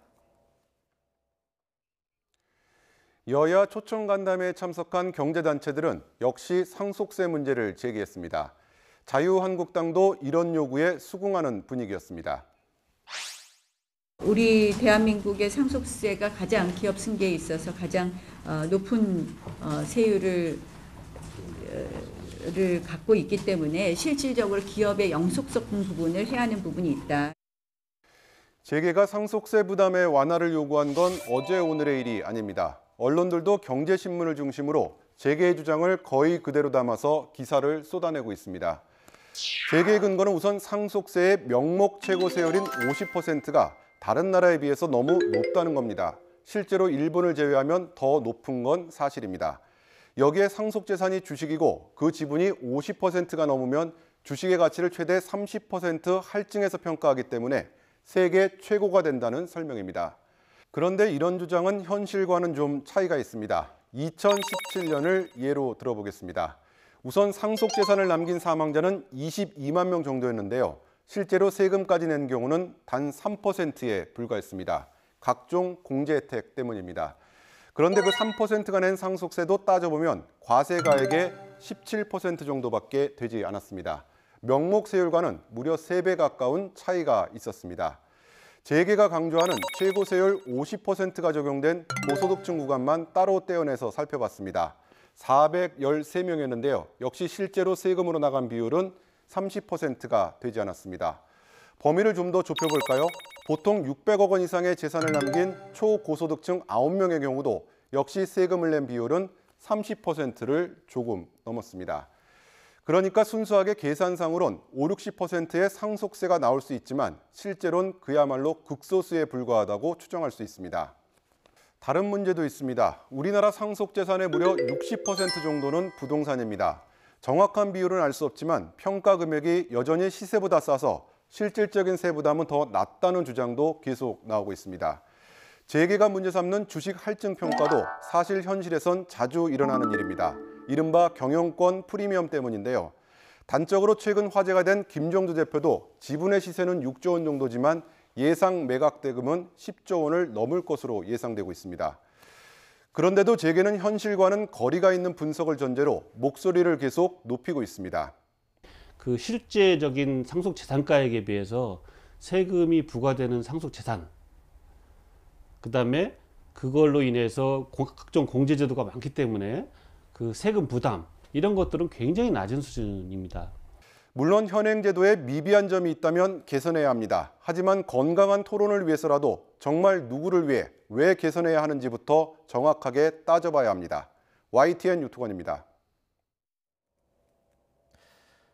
여야 초청 간담회에 참석한 경제단체들은 역시 상속세 문제를 제기했습니다. 자유한국당도 이런 요구에 수긍하는 분위기였습니다. 우리 대한민국의 상속세가 가장 기업 승계에 있어서 가장 높은 세율을 갖고 있기 때문에 실질적으로 기업의 영속성 부분을 해야 하는 부분이 있다. 재계가 상속세 부담의 완화를 요구한 건 어제 오늘의 일이 아닙니다. 언론들도 경제신문을 중심으로 재계의 주장을 거의 그대로 담아서 기사를 쏟아내고 있습니다. 재계의 근거는 우선 상속세의 명목 최고 세율인 50%가 다른 나라에 비해서 너무 높다는 겁니다. 실제로 일본을 제외하면 더 높은 건 사실입니다. 여기에 상속재산이 주식이고 그 지분이 50%가 넘으면 주식의 가치를 최대 30% 할증해서 평가하기 때문에 세계 최고가 된다는 설명입니다. 그런데 이런 주장은 현실과는 좀 차이가 있습니다. 2017년을 예로 들어보겠습니다. 우선 상속재산을 남긴 사망자는 22만 명 정도였는데요. 실제로 세금까지 낸 경우는 단 3%에 불과했습니다. 각종 공제 혜택 때문입니다. 그런데 그 3%가 낸 상속세도 따져보면 과세가액의 17% 정도밖에 되지 않았습니다. 명목 세율과는 무려 3배 가까운 차이가 있었습니다. 재계가 강조하는 최고 세율 50%가 적용된 고소득층 구간만 따로 떼어내서 살펴봤습니다. 413명이었는데요. 역시 실제로 세금으로 나간 비율은 30%가 되지 않았습니다. 범위를 좀 더 좁혀볼까요? 보통 600억 원 이상의 재산을 남긴 초고소득층 9명의 경우도 역시 세금을 낸 비율은 30%를 조금 넘었습니다. 그러니까 순수하게 계산상으론 50~60%의 상속세가 나올 수 있지만 실제로는 그야말로 극소수에 불과하다고 추정할 수 있습니다. 다른 문제도 있습니다. 우리나라 상속재산의 무려 60% 정도는 부동산입니다. 정확한 비율은 알 수 없지만 평가 금액이 여전히 시세보다 싸서 실질적인 세부담은 더 낮다는 주장도 계속 나오고 있습니다. 재계가 문제 삼는 주식 할증 평가도 사실 현실에선 자주 일어나는 일입니다. 이른바 경영권 프리미엄 때문인데요. 단적으로 최근 화제가 된 김정주 대표도 지분의 시세는 6조 원 정도지만 예상 매각 대금은 10조 원을 넘을 것으로 예상되고 있습니다. 그런데도 재계는 현실과는 거리가 있는 분석을 전제로 목소리를 계속 높이고 있습니다. 그 실제적인 상속 재산가액에 비해서 세금이 부과되는 상속 재산, 그다음에 그걸로 인해서 각종 공제 제도가 많기 때문에 그 세금 부담 이런 것들은 굉장히 낮은 수준입니다. 물론 현행 제도에 미비한 점이 있다면 개선해야 합니다. 하지만 건강한 토론을 위해서라도 정말 누구를 위해 왜 개선해야 하는지부터 정확하게 따져봐야 합니다. YTN 유튜건입니다.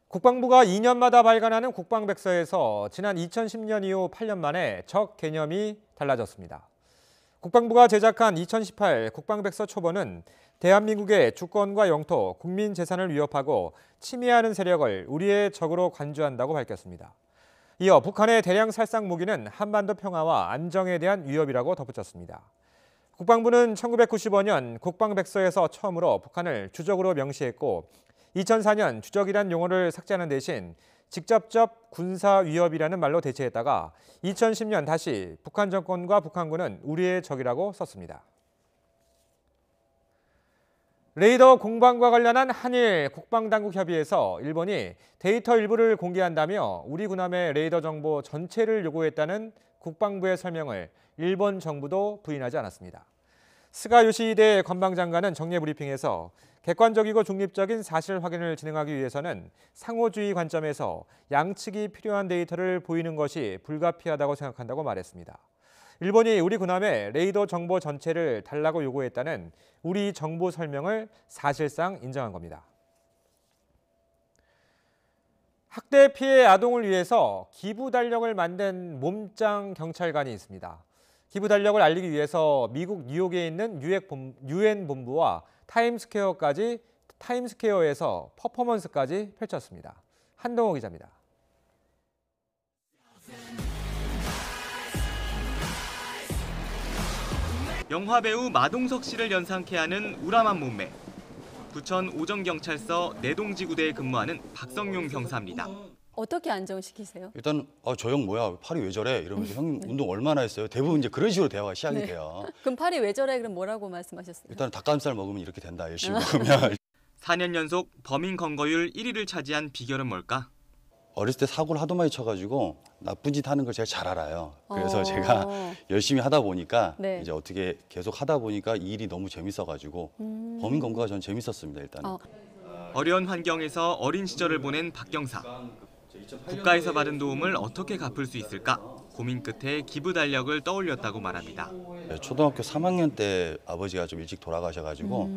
국방부가 2년마다 발간하는 국방백서에서 지난 2010년 이후 8년 만에 적 개념이 달라졌습니다. 국방부가 제작한 2018 국방백서 초본은 대한민국의 주권과 영토, 국민 재산을 위협하고 침해하는 세력을 우리의 적으로 간주한다고 밝혔습니다. 이어 북한의 대량 살상 무기는 한반도 평화와 안정에 대한 위협이라고 덧붙였습니다. 국방부는 1995년 국방백서에서 처음으로 북한을 주적으로 명시했고 2004년 주적이란 용어를 삭제하는 대신 직접적 군사 위협이라는 말로 대체했다가 2010년 다시 북한 정권과 북한군은 우리의 적이라고 썼습니다. 레이더 공방과 관련한 한일 국방당국 협의에서 일본이 데이터 일부를 공개한다며 우리 군함의 레이더 정보 전체를 요구했다는 국방부의 설명을 일본 정부도 부인하지 않았습니다. 스가 요시히데 관방장관은 정례 브리핑에서 객관적이고 중립적인 사실 확인을 진행하기 위해서는 상호주의 관점에서 양측이 필요한 데이터를 보이는 것이 불가피하다고 생각한다고 말했습니다. 일본이 우리 군함의 레이더 정보 전체를 달라고 요구했다는 우리 정보 설명을 사실상 인정한 겁니다. 학대 피해 아동을 위해서 기부 달력을 만든 몸짱 경찰관이 있습니다. 기부 달력을 알리기 위해서 미국 뉴욕에 있는 유엔 본부와 타임스퀘어에서 퍼포먼스까지 펼쳤습니다. 한동호 기자입니다. 영화배우 마동석 씨를 연상케 하는 우람한 몸매. 부천 오정경찰서 내동지구대에 근무하는 박성용 경사입니다. 어떻게 안정시키세요? 일단 저 형 뭐야 팔이 왜 저래 이러면서 형 운동 얼마나 했어요? 대부분 이제 그런 식으로 대화가 시작이 돼요. 그럼 팔이 왜 저래? 그럼 뭐라고 말씀하셨어요? 일단 닭가슴살 먹으면 이렇게 된다. 열심히 먹으면. 4년 연속 범인 검거율 1위를 차지한 비결은 뭘까? 어렸을 때 사고를 하도 많이 쳐가지고 나쁜 짓 하는 걸 제가 잘 알아요. 그래서 제가 열심히 하다 보니까 이제 어떻게 계속 하다 보니까 이 일이 너무 재밌어가지고 범인 검거가 전 재밌었습니다. 일단은. 어려운 환경에서 어린 시절을 보낸 박 경사. 국가에서 받은 도움을 어떻게 갚을 수 있을까? 고민 끝에 기부 달력을 떠올렸다고 말합니다. 초등학교 3학년 때 아버지가 좀 일찍 돌아가셔가지고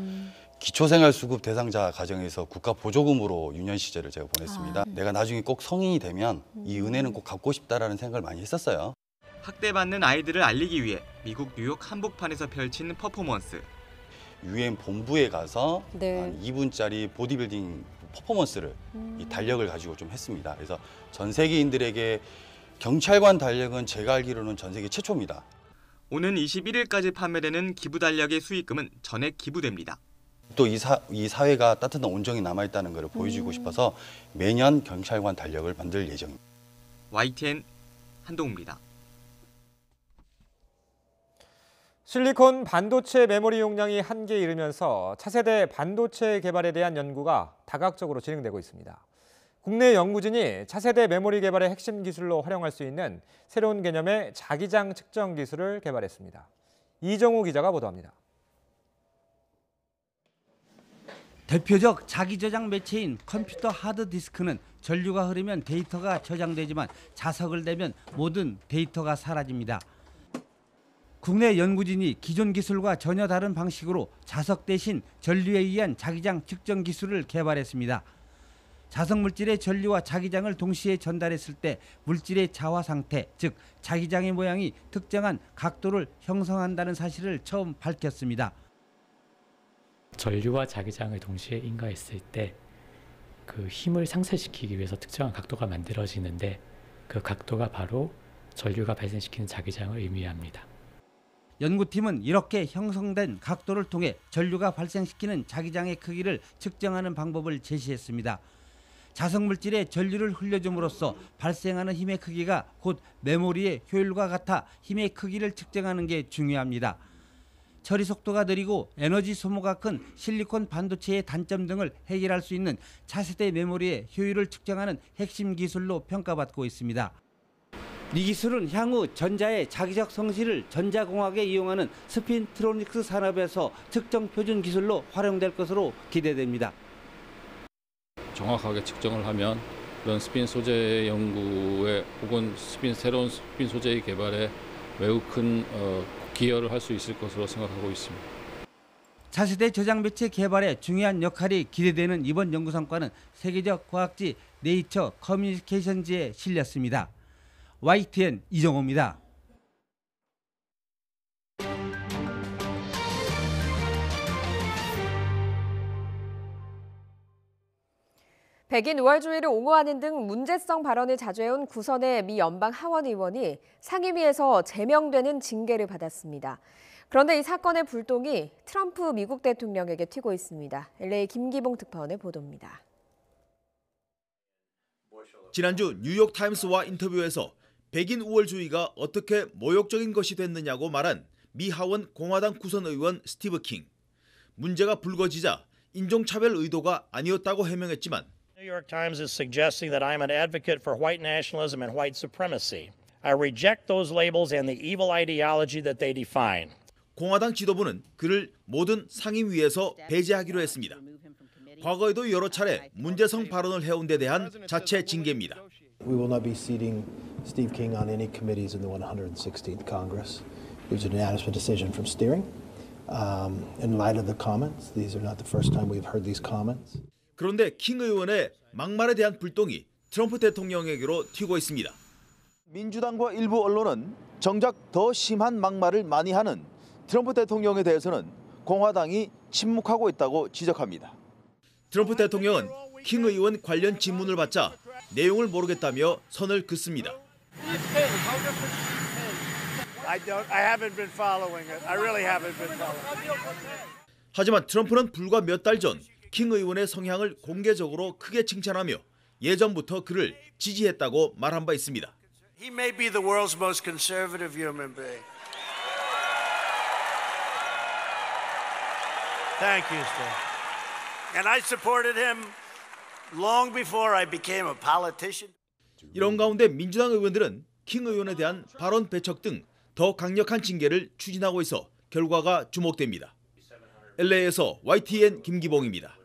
기초생활수급 대상자 가정에서 국가 보조금으로 유년 시절을 제가 보냈습니다. 내가 나중에 꼭 성인이 되면 이 은혜는 꼭 갚고 싶다라는 생각을 많이 했었어요. 학대받는 아이들을 알리기 위해 미국 뉴욕 한복판에서 펼친 퍼포먼스. 유엔 본부에 가서 한 2분짜리 보디빌딩 퍼포먼스를 이 달력을 가지고 좀 했습니다. 그래서 전 세계인들에게 경찰관 달력은 제가 알기로는 전 세계 최초입니다. 오는 21일까지 판매되는 기부 달력의 수익금은 전액 기부됩니다. 또 이 사회가 따뜻한 온정이 남아있다는 것을 보여주고 싶어서 매년 경찰관 달력을 만들 예정입니다. YTN 한동우입니다. 실리콘 반도체 메모리 용량이 한계에 이르면서 차세대 반도체 개발에 대한 연구가 다각적으로 진행되고 있습니다. 국내 연구진이 차세대 메모리 개발의 핵심 기술로 활용할 수 있는 새로운 개념의 자기장 측정 기술을 개발했습니다. 이정우 기자가 보도합니다. 대표적 자기저장 매체인 컴퓨터 하드디스크는 전류가 흐르면 데이터가 저장되지만 자석을 대면 모든 데이터가 사라집니다. 국내 연구진이 기존 기술과 전혀 다른 방식으로 자석 대신 전류에 의한 자기장 측정 기술을 개발했습니다. 자석 물질의 전류와 자기장을 동시에 전달했을 때 물질의 자화 상태, 즉 자기장의 모양이 특정한 각도를 형성한다는 사실을 처음 밝혔습니다. 전류와 자기장을 동시에 인가했을 때 그 힘을 상쇄시키기 위해서 특정한 각도가 만들어지는데 그 각도가 바로 전류가 발생시키는 자기장을 의미합니다. 연구팀은 이렇게 형성된 각도를 통해 전류가 발생시키는 자기장의 크기를 측정하는 방법을 제시했습니다. 자석 물질에 전류를 흘려줌으로써 발생하는 힘의 크기가 곧 메모리의 효율과 같아 힘의 크기를 측정하는 게 중요합니다. 처리 속도가 느리고 에너지 소모가 큰 실리콘 반도체의 단점 등을 해결할 수 있는 차세대 메모리의 효율을 측정하는 핵심 기술로 평가받고 있습니다. 이 기술은 향후 전자의 자기적 성질을 전자공학에 이용하는 스핀트로닉스 산업에서 측정 표준 기술로 활용될 것으로 기대됩니다. 정확하게 측정을 하면 그런 스핀 소재 연구에 혹은 새로운 스핀 소재의 개발에 매우 큰 기여를 할 수 있을 것으로 생각하고 있습니다. 차세대 저장 매체 개발에 중요한 역할이 기대되는 이번 연구 성과는 세계적 과학지 네이처 커뮤니케이션지에 실렸습니다. YTN 이정호입니다. 백인 우월주의를 옹호하는 등 문제성 발언을 자주 해온 구선의 미 연방 하원 의원이 상임위에서 제명되는 징계를 받았습니다. 그런데 이 사건의 불똥이 트럼프 미국 대통령에게 튀고 있습니다. LA 김기봉 특파원의 보도입니다. 지난주 뉴욕타임스와 인터뷰에서 백인 우월주의가 어떻게 모욕적인 것이 됐느냐고 말한 미 하원 공화당 구선 의원 스티브 킹. 문제가 불거지자 인종차별 의도가 아니었다고 해명했지만 New York Times is suggesting that I'm an advocate for white nationalism and white supremacy. I reject those labels and the evil ideology that they define. 공화당 지도부는 그를 모든 상임위에서 배제하기로 했습니다. 과거에도 여러 차례 문제성 발언을 해온 데 대한 자체 징계입니다. We will not be seating Steve King on any committees in the 116th Congress. It was an unanimous decision from steering. In light of the comments, these are not the first time we've heard these comments. 그런데 킹 의원의 막말에 대한 불똥이 트럼프 대통령에게로 튀고 있습니다. 민주당과 일부 언론은 정작 더 심한 막말을 많이 하는 트럼프 대통령에 대해서는 공화당이 침묵하고 있다고 지적합니다. 트럼프 대통령은 킹 의원 관련 질문을 받자 내용을 모르겠다며 선을 긋습니다. 하지만 트럼프는 불과 몇 달 전 킹 의원의 성향을 공개적으로 크게 칭찬하며 예전부터 그를 지지했다고 말한 바 있습니다. He may be the world's most conservative human being. Thank you, sir. And I supported him long before I became a politician. 이런 가운데 민주당 의원들은 킹 의원에 대한 발언 배척 등 더 강력한 징계를 추진하고 있어 결과가 주목됩니다. LA에서 YTN 김기봉입니다.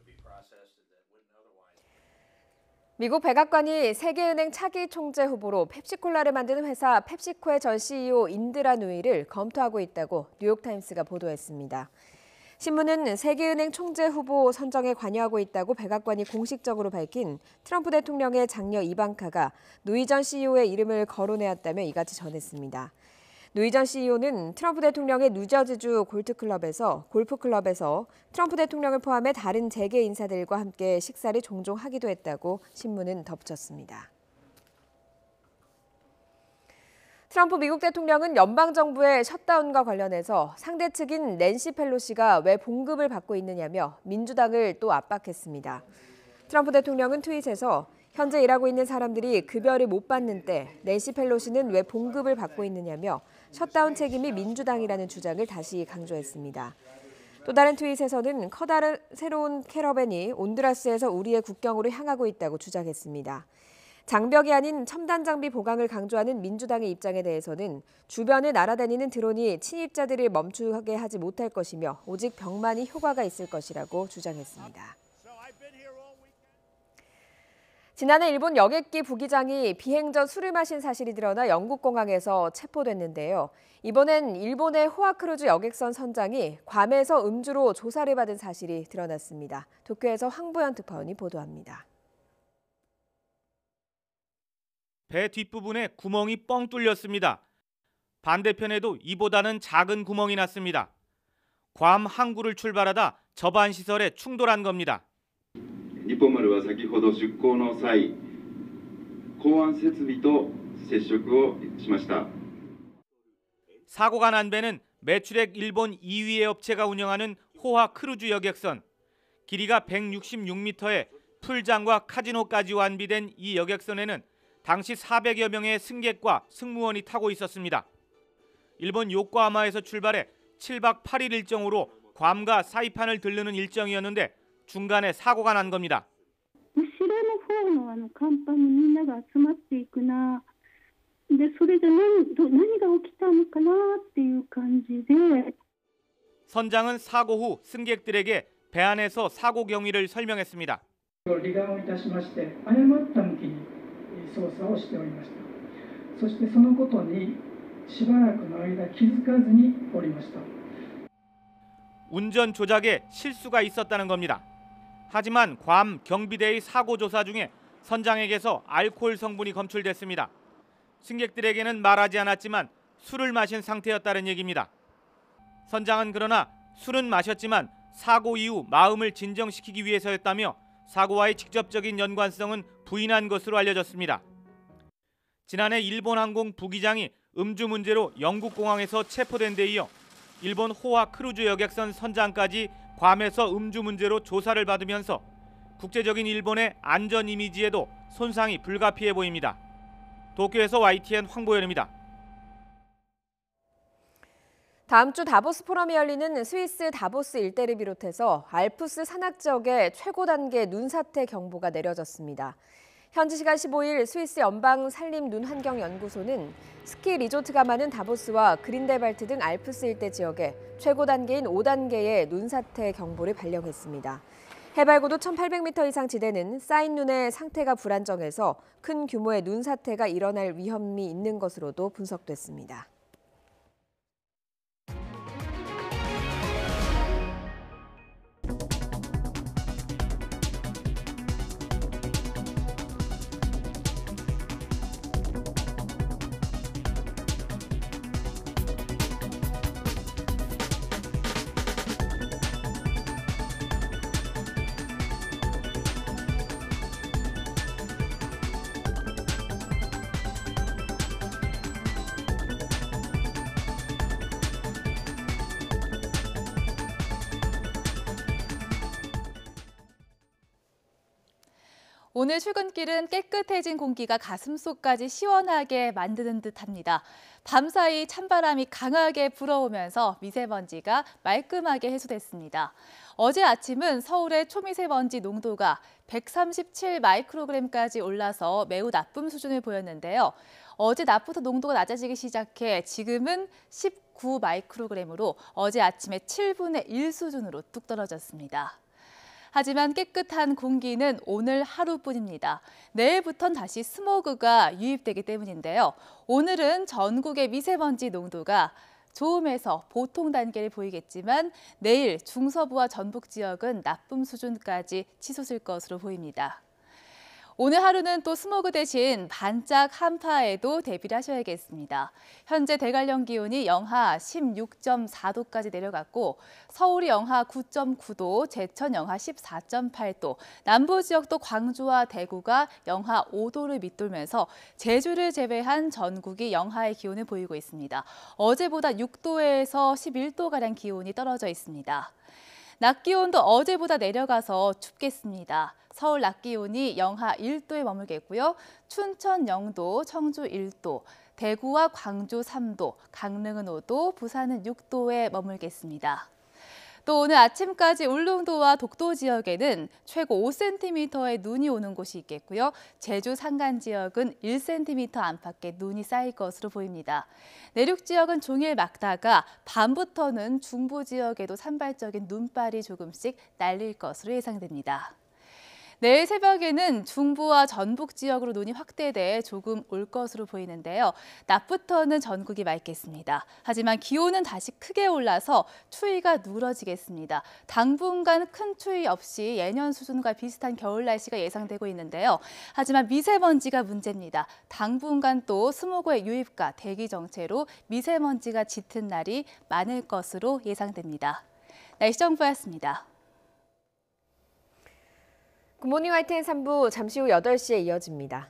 미국 백악관이 세계은행 차기 총재 후보로 펩시콜라를 만드는 회사 펩시코의 전 CEO 인드라 누이를 검토하고 있다고 뉴욕타임스가 보도했습니다. 신문은 세계은행 총재 후보 선정에 관여하고 있다고 백악관이 공식적으로 밝힌 트럼프 대통령의 장녀 이방카가 누이 전 CEO의 이름을 거론해왔다며 이같이 전했습니다. 누이 전 CEO는 트럼프 대통령의 뉴저지주 골프클럽에서 트럼프 대통령을 포함해 다른 재계 인사들과 함께 식사를 종종 하기도 했다고 신문은 덧붙였습니다. 트럼프 미국 대통령은 연방정부의 셧다운과 관련해서 상대 측인 낸시 펠로시가 왜 봉급을 받고 있느냐며 민주당을 또 압박했습니다. 트럼프 대통령은 트윗에서 현재 일하고 있는 사람들이 급여를 못 받는 때 낸시 펠로시는 왜 봉급을 받고 있느냐며 셧다운 책임이 민주당이라는 주장을 다시 강조했습니다. 또 다른 트윗에서는 커다란 새로운 캐러밴이 온두라스에서 우리의 국경으로 향하고 있다고 주장했습니다. 장벽이 아닌 첨단 장비 보강을 강조하는 민주당의 입장에 대해서는 주변을 날아다니는 드론이 침입자들을 멈추게 하지 못할 것이며 오직 벽만이 효과가 있을 것이라고 주장했습니다. 지난해 일본 여객기 부기장이 비행 전 술을 마신 사실이 드러나 영국 공항에서 체포됐는데요. 이번엔 일본의 호아크루즈 여객선 선장이 괌에서 음주로 조사를 받은 사실이 드러났습니다. 도쿄에서 황보현 특파원이 보도합니다. 배 뒷부분에 구멍이 뻥 뚫렸습니다. 반대편에도 이보다는 작은 구멍이 났습니다. 괌 항구를 출발하다 접안 시설에 충돌한 겁니다. 日本丸は先ほど出港の際、港湾設備と接触をしました。 사고가 난 배는 매출액 일본 2위의 업체가 운영하는 호하 크루즈 여객선. 길이가 166m에 풀장과 카지노까지 완비된 이 여객선에는 당시 400여 명의 승객과 승무원이 타고 있었습니다. 일본 요코하마에서 출발해 7박 8일 일정으로 괌과 사이판을 들르는 일정이었는데 중간에 사고가 난 겁니다. 선장은 사고 후 승객들에게 배 안에서 사고 경위를 설명했습니다. 운전 조작에 실수가 있었다는 겁니다. 하지만 괌 경비대의 사고 조사 중에 선장에게서 알코올 성분이 검출됐습니다. 승객들에게는 말하지 않았지만 술을 마신 상태였다는 얘기입니다. 선장은 그러나 술은 마셨지만 사고 이후 마음을 진정시키기 위해서였다며 사고와의 직접적인 연관성은 부인한 것으로 알려졌습니다. 지난해 일본 항공 부기장이 음주 문제로 영국 공항에서 체포된 데 이어 일본 호하 크루즈 여객선 선장까지 괌에서 음주 문제로 조사를 받으면서 국제적인 일본의 안전 이미지에도 손상이 불가피해 보입니다. 도쿄에서 YTN 황보현입니다. 다음 주 다보스 포럼이 열리는 스위스 다보스 일대를 비롯해서 알프스 산악 지역에 최고 단계 눈사태 경보가 내려졌습니다. 현지 시간 15일 스위스 연방 산림 눈환경연구소는 스키 리조트가 많은 다보스와 그린델발트 등 알프스 일대 지역에 최고 단계인 5단계의 눈사태 경보를 발령했습니다. 해발고도 1,800m 이상 지대는 쌓인 눈의 상태가 불안정해서 큰 규모의 눈사태가 일어날 위험이 있는 것으로도 분석됐습니다. 오늘 출근길은 깨끗해진 공기가 가슴속까지 시원하게 만드는 듯합니다. 밤사이 찬바람이 강하게 불어오면서 미세먼지가 말끔하게 해소됐습니다. 어제 아침은 서울의 초미세먼지 농도가 137 마이크로그램까지 올라서 매우 나쁨 수준을 보였는데요. 어제 낮부터 농도가 낮아지기 시작해 지금은 19 마이크로그램으로 어제 아침에 7분의 1 수준으로 뚝 떨어졌습니다. 하지만 깨끗한 공기는 오늘 하루뿐입니다. 내일부터는 다시 스모그가 유입되기 때문인데요. 오늘은 전국의 미세먼지 농도가 좋음에서 보통 단계를 보이겠지만 내일 중서부와 전북 지역은 나쁨 수준까지 치솟을 것으로 보입니다. 오늘 하루는 또 스모그 대신 반짝 한파에도 대비를 하셔야겠습니다. 현재 대관령 기온이 영하 16.4도까지 내려갔고 서울이 영하 9.9도, 제천 영하 14.8도, 남부 지역도 광주와 대구가 영하 5도를 밑돌면서 제주를 제외한 전국이 영하의 기온을 보이고 있습니다. 어제보다 6도에서 11도가량 기온이 떨어져 있습니다. 낮 기온도 어제보다 내려가서 춥겠습니다. 서울 낮 기온이 영하 1도에 머물겠고요. 춘천 0도, 청주 1도, 대구와 광주 3도, 강릉은 5도, 부산은 6도에 머물겠습니다. 또 오늘 아침까지 울릉도와 독도 지역에는 최고 5cm의 눈이 오는 곳이 있겠고요. 제주 산간 지역은 1cm 안팎의 눈이 쌓일 것으로 보입니다. 내륙 지역은 종일 맑다가 밤부터는 중부 지역에도 산발적인 눈발이 조금씩 날릴 것으로 예상됩니다. 내일 새벽에는 중부와 전북 지역으로 눈이 확대돼 조금 올 것으로 보이는데요. 낮부터는 전국이 맑겠습니다. 하지만 기온은 다시 크게 올라서 추위가 누러지겠습니다. 당분간 큰 추위 없이 예년 수준과 비슷한 겨울 날씨가 예상되고 있는데요. 하지만 미세먼지가 문제입니다. 당분간 또 스모그의 유입과 대기 정체로 미세먼지가 짙은 날이 많을 것으로 예상됩니다. 날씨 정보였습니다. 굿모닝 화이팅 3부 잠시 후 8시에 이어집니다.